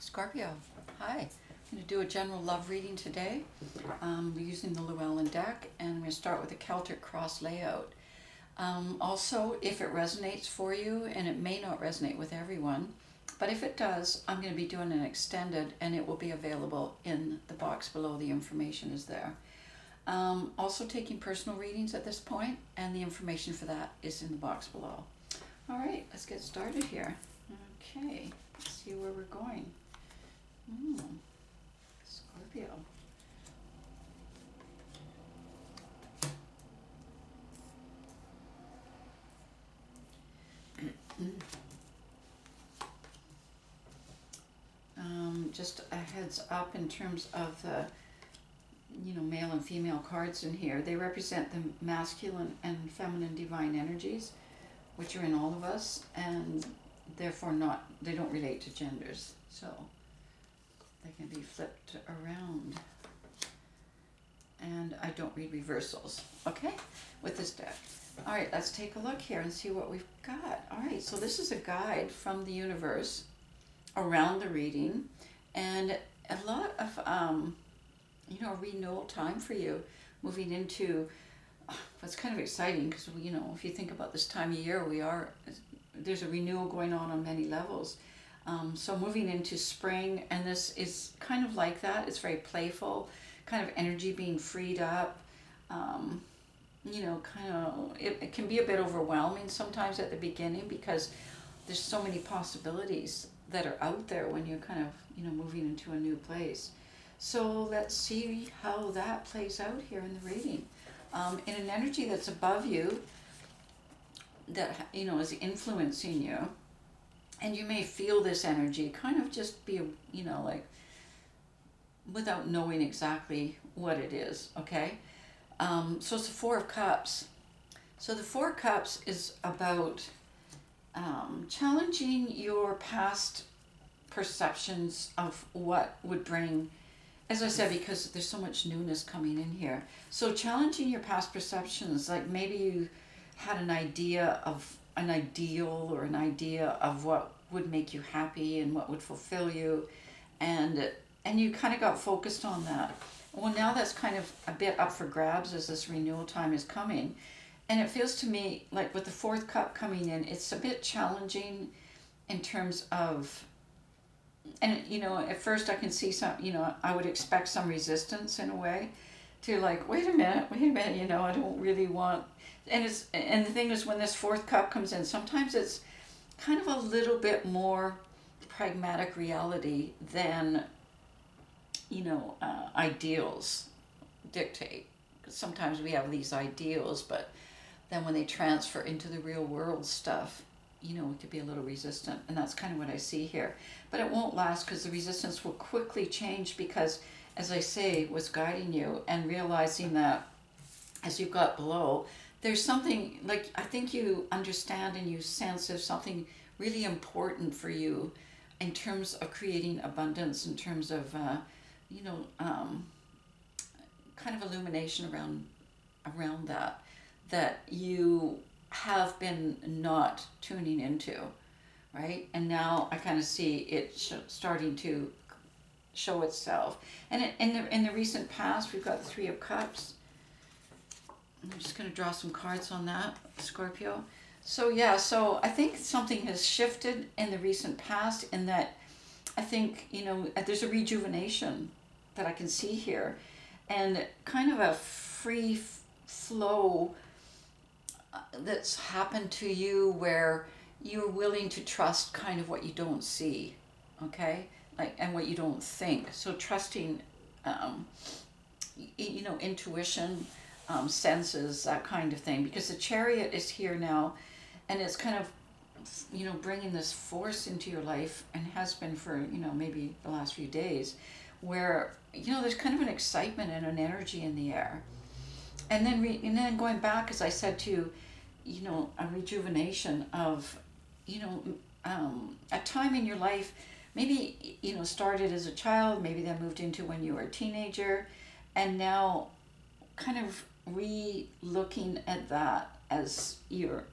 Scorpio, hi. I'm going to do a general love reading today. We're using the Llewellyn deck, and I'm going to start with a Celtic cross layout. Also, if it resonates for you, and it may not resonate with everyone, but if it does, I'm going to be doing an extended, and it will be available in the box below. The information is there. Also taking personal readings at this point, and the information for that is in the box below. All right, let's get started here. Okay, let's see where we're going. Scorpio. Just a heads up in terms of the male and female cards in here. They represent the masculine and feminine divine energies, which are in all of us, and therefore they don't relate to genders. So they can be flipped around. And I don't read reversals, okay, with this deck. All right, let's take a look here and see what we've got. All right, so this is a guide from the universe around the reading, and a lot of, renewal time for you, moving into what's kind of exciting, because, if you think about this time of year, there's a renewal going on many levels. So moving into spring, and this is kind of like that. It's very playful, kind of energy being freed up. It can be a bit overwhelming sometimes at the beginning, because there's so many possibilities that are out there when you're kind of, moving into a new place. So let's see how that plays out here in the reading. In an energy that's above you, that, is influencing you, and you may feel this energy kind of just be, without knowing exactly what it is, okay? So it's the Four of Cups. So the Four of Cups is about challenging your past perceptions of what would bring, as I said, because there's so much newness coming in here. So challenging your past perceptions, like maybe you had an idea of an ideal or an idea of what would make you happy and what would fulfill you, and you kind of got focused on that. Well, now that's kind of a bit up for grabs as this renewal time is coming. And it feels to me like with the fourth cup coming in, it's a bit challenging in terms of, and at first I can see some, I would expect some resistance in a way to, like, wait a minute, I don't really want, and the thing is, when this fourth cup comes in, sometimes it's kind of a little bit more pragmatic reality than, ideals dictate. Because sometimes we have these ideals, but then when they transfer into the real world stuff, it could be a little resistant, and that's kind of what I see here. But it won't last, because the resistance will quickly change, because, as I say, what's guiding you, and realizing that as you got below, there's something, like, I think you understand and you sense there's something really important for you in terms of creating abundance, in terms of, kind of illumination around that you have been not tuning into, right? And now I kind of see it starting to show itself. And in the recent past, we've got the Three of Cups. I'm just going to draw some cards on that, Scorpio. So I think something has shifted in the recent past, in that I think, there's a rejuvenation that I can see here, and kind of a free flow that's happened to you, where you're willing to trust kind of what you don't see, okay? And what you don't think. So trusting, intuition, senses, that kind of thing, because the Chariot is here now, and it's kind of, bringing this force into your life, and has been for, maybe the last few days, where, there's kind of an excitement and an energy in the air. And then going back, as I said, to, a rejuvenation of, a time in your life, maybe, started as a child, maybe then moved into when you were a teenager, and now kind of re-looking at that as you're,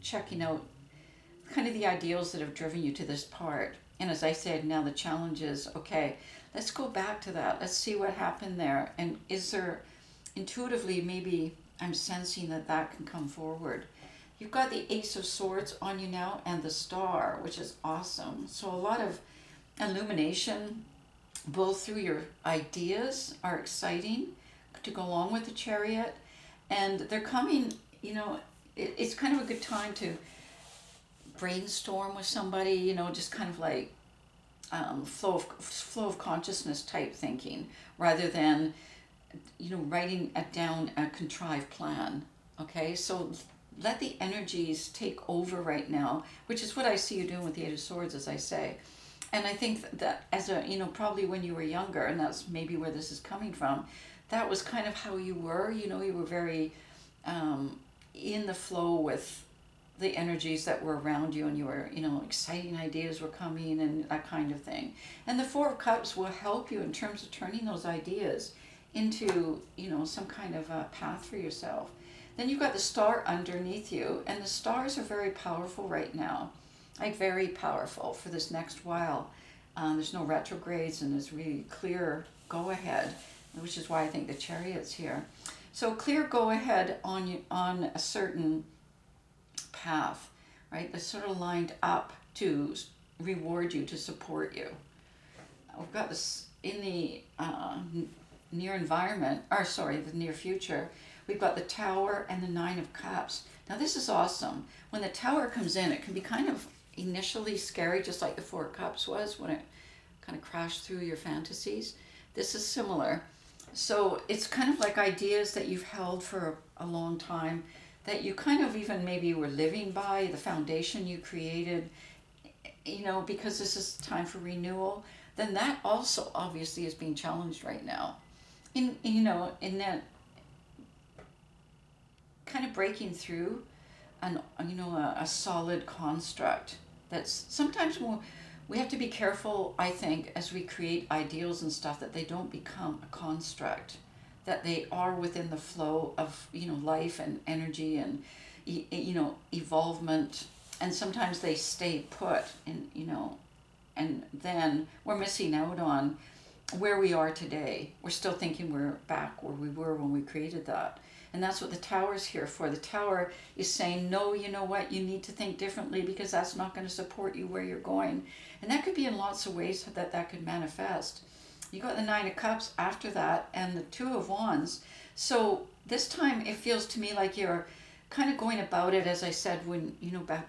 checking out kind of the ideals that have driven you to this part. And as I said, now the challenge is, okay, let's go back to that. Let's see what happened there. And is there intuitively, maybe I'm sensing that that can come forward. You've got the Ace of Swords on you now and the Star, which is awesome. So a lot of illumination, both through your ideas, are exciting to go along with the Chariot. And they're coming, it's kind of a good time to brainstorm with somebody, just kind of like flow of consciousness type thinking, rather than writing down a contrived plan. Okay, so let the energies take over right now, which is what I see you doing with the Eight of Swords, as I say. And I think that as a, probably when you were younger, and that's maybe where this is coming from, that was kind of how you were. You were very in the flow with the energies that were around you, and you were, exciting ideas were coming and that kind of thing. And the Four of Cups will help you in terms of turning those ideas into, some kind of a path for yourself. Then you've got the Star underneath you, and the stars are very powerful right now, like very powerful for this next while. There's no retrogrades, and there's really clear go ahead, which is why I think the Chariot's here. So clear go ahead on a certain path, right? That's sort of lined up to reward you, to support you. We've got this in the near environment, the near future. We've got the Tower and the Nine of Cups. Now this is awesome. When the Tower comes in, it can be kind of initially scary, just like the Four of Cups was when it kind of crashed through your fantasies. This is similar. So it's kind of like ideas that you've held for a long time, that you kind of even maybe were living by, the foundation you created, because this is time for renewal. Then that also obviously is being challenged right now. In that kind of breaking through a solid construct. That's sometimes we have to be careful, I think, as we create ideals and stuff, that they don't become a construct, that they are within the flow of life and energy and evolvement. And sometimes they stay put, and then we're missing out on where we are today. We're still thinking we're back where we were when we created that. And that's what the Tower's here for. The Tower is saying, no, you know what, you need to think differently, because that's not going to support you where you're going. And that could be in lots of ways that could manifest. You got the Nine of Cups after that, and the Two of Wands. So this time it feels to me like you're kind of going about it, as I said, when,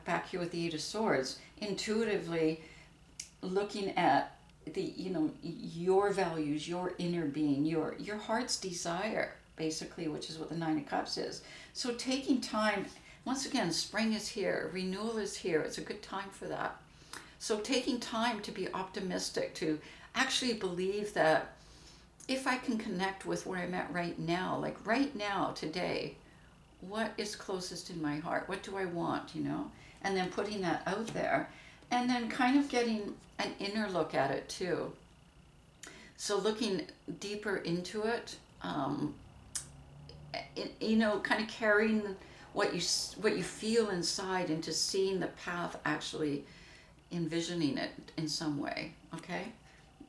back here with the Eight of Swords, intuitively looking at the, your values, your inner being, your heart's desire, basically, which is what the Nine of Cups is. So taking time, once again, spring is here, renewal is here. It's a good time for that. So taking time to be optimistic, to actually believe that if I can connect with where I'm at right now, like right now, today, what is closest in my heart? What do I want, And then putting that out there, and then kind of getting an inner look at it too. So looking deeper into it, kind of carrying what you feel inside into seeing the path, actually envisioning it in some way. Okay.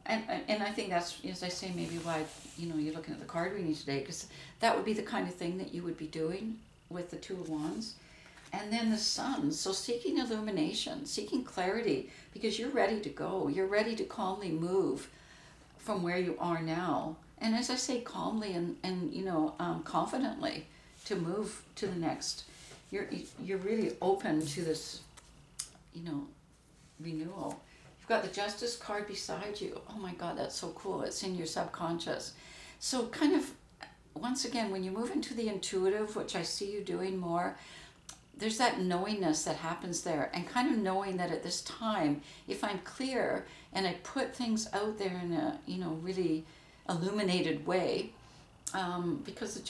And I think that's, as I say, maybe why, you're looking at the card reading today, because that would be the kind of thing that you would be doing with the Two of Wands. And then the Sun. So seeking illumination, seeking clarity, because you're ready to go. You're ready to calmly move from where you are now. And as I say, calmly and confidently to move to the next. You're really open to this, renewal. You've got the Justice card beside you. Oh my God, that's so cool. It's in your subconscious. So kind of, once again, when you move into the intuitive, which I see you doing more, there's that knowingness that happens there, and kind of knowing that at this time, if I'm clear and I put things out there in a, really illuminated way, because the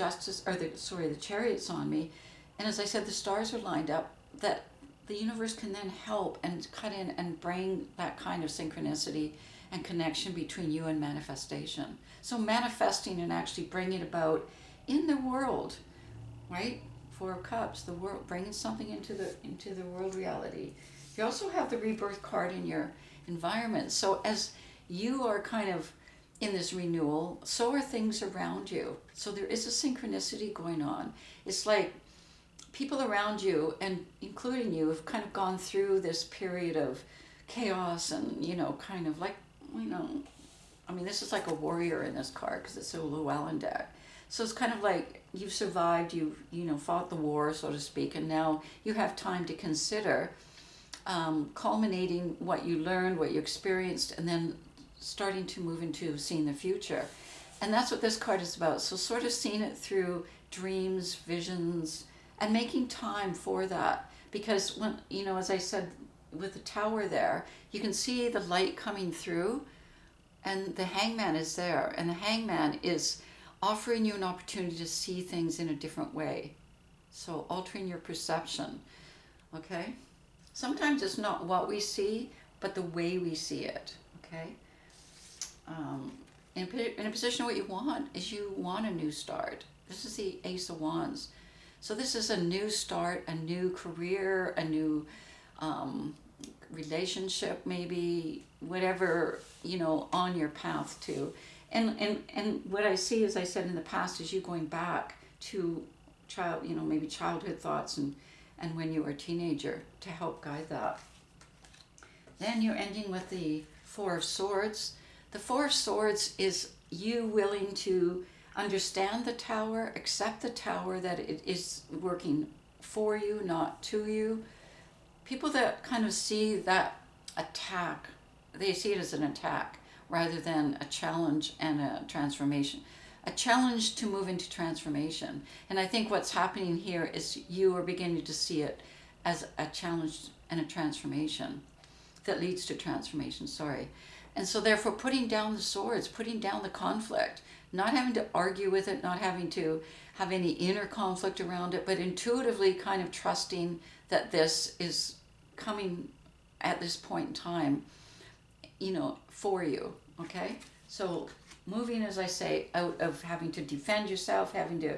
Chariot's on me, and as I said, the stars are lined up, that the universe can then help and cut in and bring that kind of synchronicity and connection between you and manifestation. So manifesting and actually bringing it about in the world, right? Four of Cups, the world, bringing something into the world reality. You also have the rebirth card in your environment. So as you are kind of in this renewal, so are things around you. So there is a synchronicity going on. It's like people around you, and including you, have kind of gone through this period of chaos and, kind of like, I mean, this is like a warrior in this card because it's a Llewellyn deck. So it's kind of like you've survived, you've, fought the war, so to speak, and now you have time to consider culminating what you learned, what you experienced, and then starting to move into seeing the future. And that's what this card is about. So sort of seeing it through dreams, visions, and making time for that. Because when, as I said, with the tower there, you can see the light coming through, and the hangman is there. And the hangman is offering you an opportunity to see things in a different way. So altering your perception, okay? Sometimes it's not what we see, but the way we see it, okay? In a position, what you want is you want a new start. This is the Ace of Wands. So this is a new start, a new career, a new relationship, maybe, whatever, on your path to. And what I see, as I said in the past, is you going back to maybe childhood thoughts and when you were a teenager to help guide that. Then you're ending with the Four of Swords. The Four of Swords is you willing to understand the tower, accept the tower, that it is working for you, not to you. People that kind of see that attack, they see it as an attack rather than a challenge and a transformation. A challenge to move into transformation. And I think what's happening here is you are beginning to see it as a challenge and a transformation that leads to transformation, And so therefore putting down the swords, putting down the conflict, not having to argue with it, not having to have any inner conflict around it, but intuitively kind of trusting that this is coming at this point in time, for you, okay? So moving, as I say, out of having to defend yourself, having to,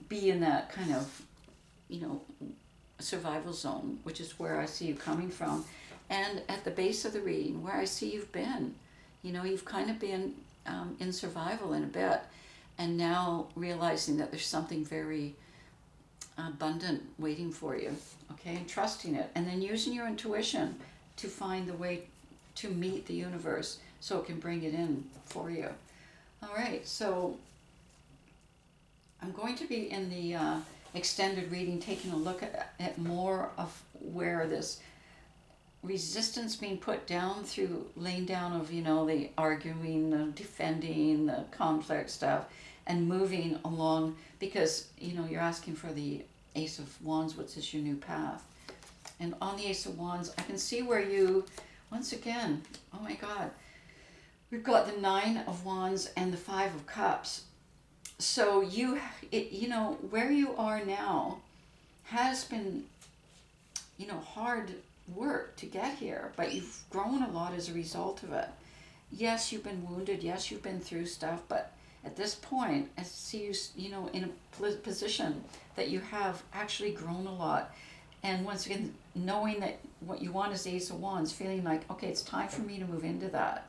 be in that kind of, survival zone, which is where I see you coming from. And at the base of the reading, where I see you've been, you've kind of been in survival in a bit, and now realizing that there's something very abundant waiting for you, okay, and trusting it, and then using your intuition to find the way to meet the universe so it can bring it in for you. All right, so I'm going to be in the extended reading taking a look at more of where this resistance being put down through laying down of, the arguing, the defending, the conflict stuff, and moving along, because, you're asking for the Ace of Wands, which is your new path. And on the Ace of Wands, I can see where you, once again, oh my God, we've got the Nine of Wands and the Five of Cups. So where you are now has been, hard work to get here, but you've grown a lot as a result of it. Yes, you've been wounded. Yes, you've been through stuff, but at this point, I see you, in a position that you have actually grown a lot. And once again, knowing that what you want is the Ace of Wands, feeling like, okay, it's time for me to move into that.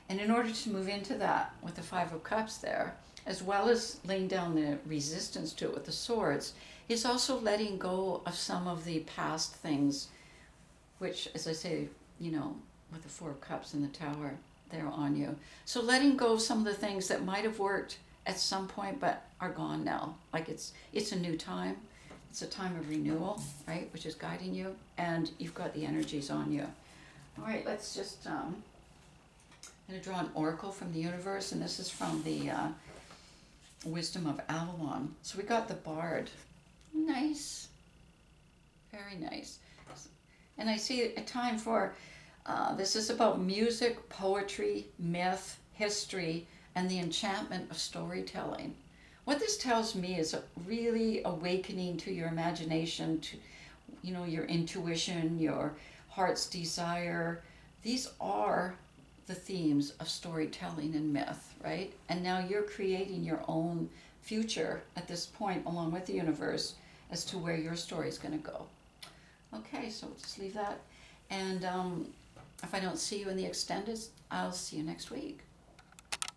And in order to move into that with the Five of Cups there, as well as laying down the resistance to it with the swords, is also letting go of some of the past things, which, as I say, with the Four of Cups and the Tower, they're on you. So letting go of some of the things that might have worked at some point but are gone now. Like it's a new time. It's a time of renewal, right, which is guiding you, and you've got the energies on you. All right, let's just, I'm going to draw an oracle from the universe, and this is from the Wisdom of Avalon. So we got the Bard. Nice. Very nice. And I see a time for, this is about music, poetry, myth, history, and the enchantment of storytelling. What this tells me is a really awakening to your imagination, to, your intuition, your heart's desire. These are the themes of storytelling and myth, right? And now you're creating your own future at this point, along with the universe, as to where your story is going to go. Okay, so we'll just leave that. And if I don't see you in the extended, I'll see you next week.